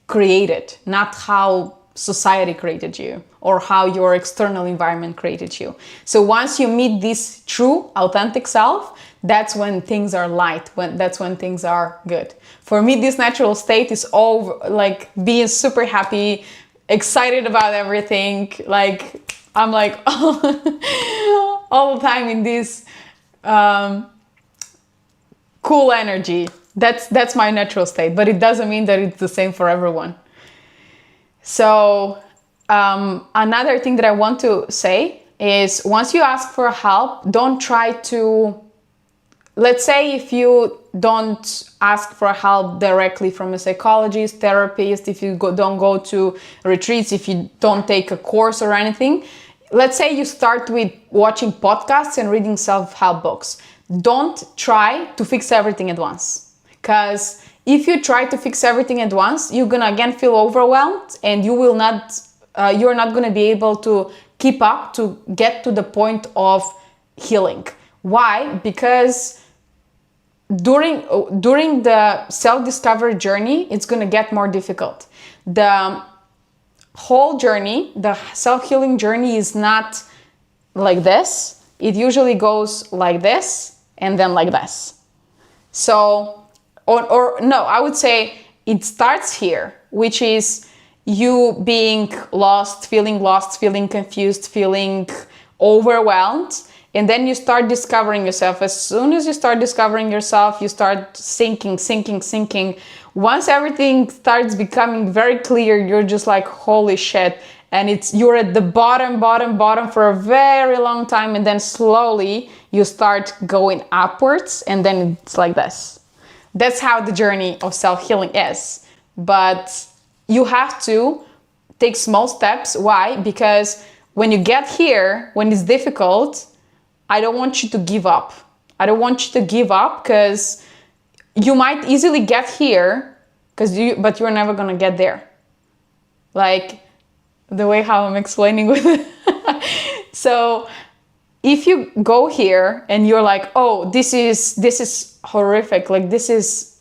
Speaker 1: created, not how society created you or how your external environment created you. So once you meet this true, authentic self, that's when things are light, that's when things are good. For me, this natural state is all like being super happy, excited about everything. Like, I'm like all the time in this cool energy. That's my natural state, but it doesn't mean that it's the same for everyone. So another thing that I want to say is, once you ask for help, don't try to, let's say if you don't ask for help directly from a psychologist, therapist, if you don't go to retreats, if you don't take a course or anything, let's say you start with watching podcasts and reading self-help books. Don't try to fix everything at once, because if you try to fix everything at once, you're gonna again feel overwhelmed, and you're not gonna be able to keep up to get to the point of healing. Why? Because during the self-discovery journey, it's gonna get more difficult. The whole journey, the self-healing journey, is not like this. It usually goes like this and then like this. So, I would say it starts here, which is you being lost, feeling confused, feeling overwhelmed, and then you start discovering yourself. As soon as you start discovering yourself, you start sinking. Once everything starts becoming very clear, you're just like, holy shit. And you're at the bottom for a very long time, and then slowly you start going upwards, and then it's like this. That's how the journey of self-healing is. But you have to take small steps. Why? Because when you get here, when it's difficult, I don't want you to give up. Because you might easily get here, but you're never gonna get there. Like the way how I'm explaining with it. So if you go here and you're like, oh, this is horrific, like this is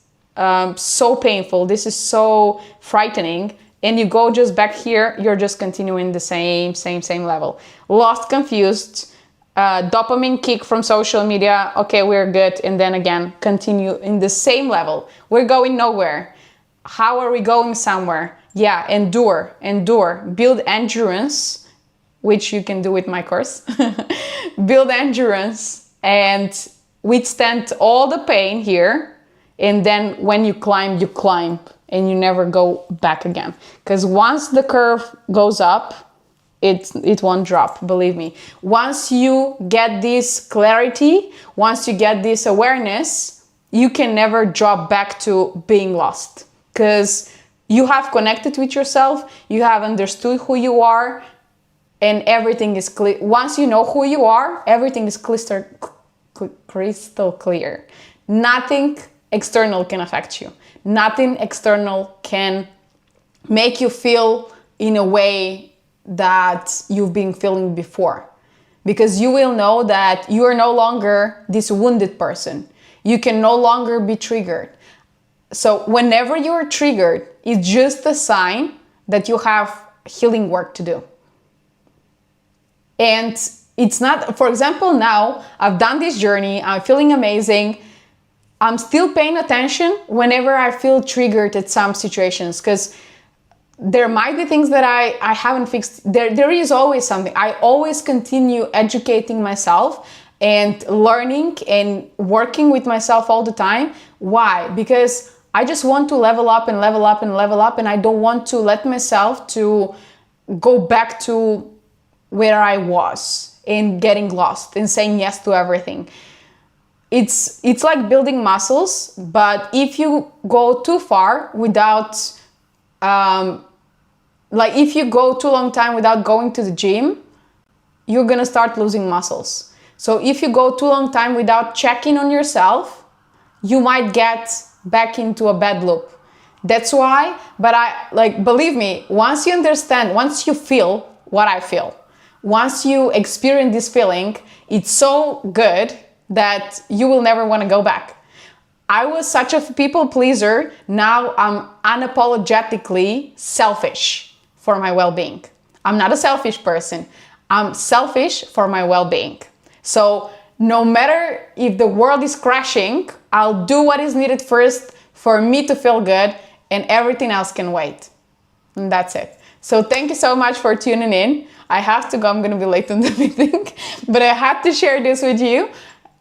Speaker 1: so painful, this is so frightening, and you go just back here, you're just continuing the same level. Lost, confused, dopamine kick from social media, okay, we're good, and then again, continue in the same level. We're going nowhere. How are we going somewhere? Yeah, endure, build endurance, which you can do with my course. Build endurance and withstand all the pain here, and then when you climb and you never go back again. Because once the curve goes up, it won't drop, believe me. Once you get this clarity, once you get this awareness, you can never drop back to being lost. Because you have connected with yourself, you have understood who you are, and everything is clear. Once you know who you are, everything is crystal clear. Nothing external can affect you. Nothing external can make you feel in a way that you've been feeling before. Because you will know that you are no longer this wounded person. You can no longer be triggered. So whenever you're triggered, it's just a sign that you have healing work to do. And it's not, for example, now I've done this journey, I'm feeling amazing. I'm still paying attention whenever I feel triggered at some situations, because there might be things that I haven't fixed. There is always something. I always continue educating myself and learning and working with myself all the time. Why? Because I just want to level up and level up and level up, and I don't want to let myself to go back to where I was and getting lost and saying yes to everything. It's like building muscles, but if you go too far without, like if you go too long time without going to the gym, you're gonna start losing muscles. So if you go too long time without checking on yourself, you might get back into a bad loop. That's why, but believe me, once you understand, once you feel what I feel, once you experience this feeling, it's so good that you will never want to go back. I was such a people pleaser. Now I'm unapologetically selfish for my well-being. I'm not a selfish person. I'm selfish for my well-being. So no matter if the world is crashing, I'll do what is needed first for me to feel good, and everything else can wait. And that's it. So thank you so much for tuning in. I have to go, I'm gonna be late on the meeting, but I had to share this with you.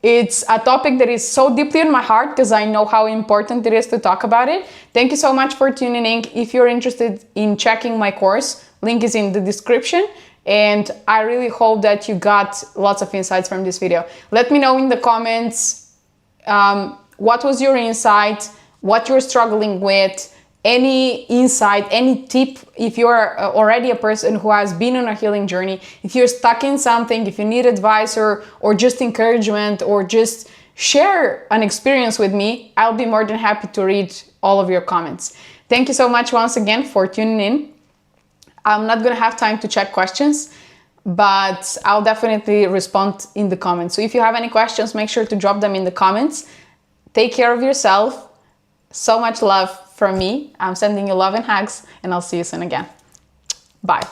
Speaker 1: It's a topic that is so deeply in my heart because I know how important it is to talk about it. Thank you so much for tuning in. If you're interested in checking my course, link is in the description. And I really hope that you got lots of insights from this video. Let me know in the comments what was your insight, what you're struggling with, any insight, any tip, if you're already a person who has been on a healing journey, if you're stuck in something, if you need advice or just encouragement, or just share an experience with me, I'll be more than happy to read all of your comments. Thank you so much once again for tuning in. I'm not gonna have time to check questions, but I'll definitely respond in the comments. So if you have any questions, make sure to drop them in the comments. Take care of yourself. So much love from me. I'm sending you love and hugs, and I'll see you soon again. Bye.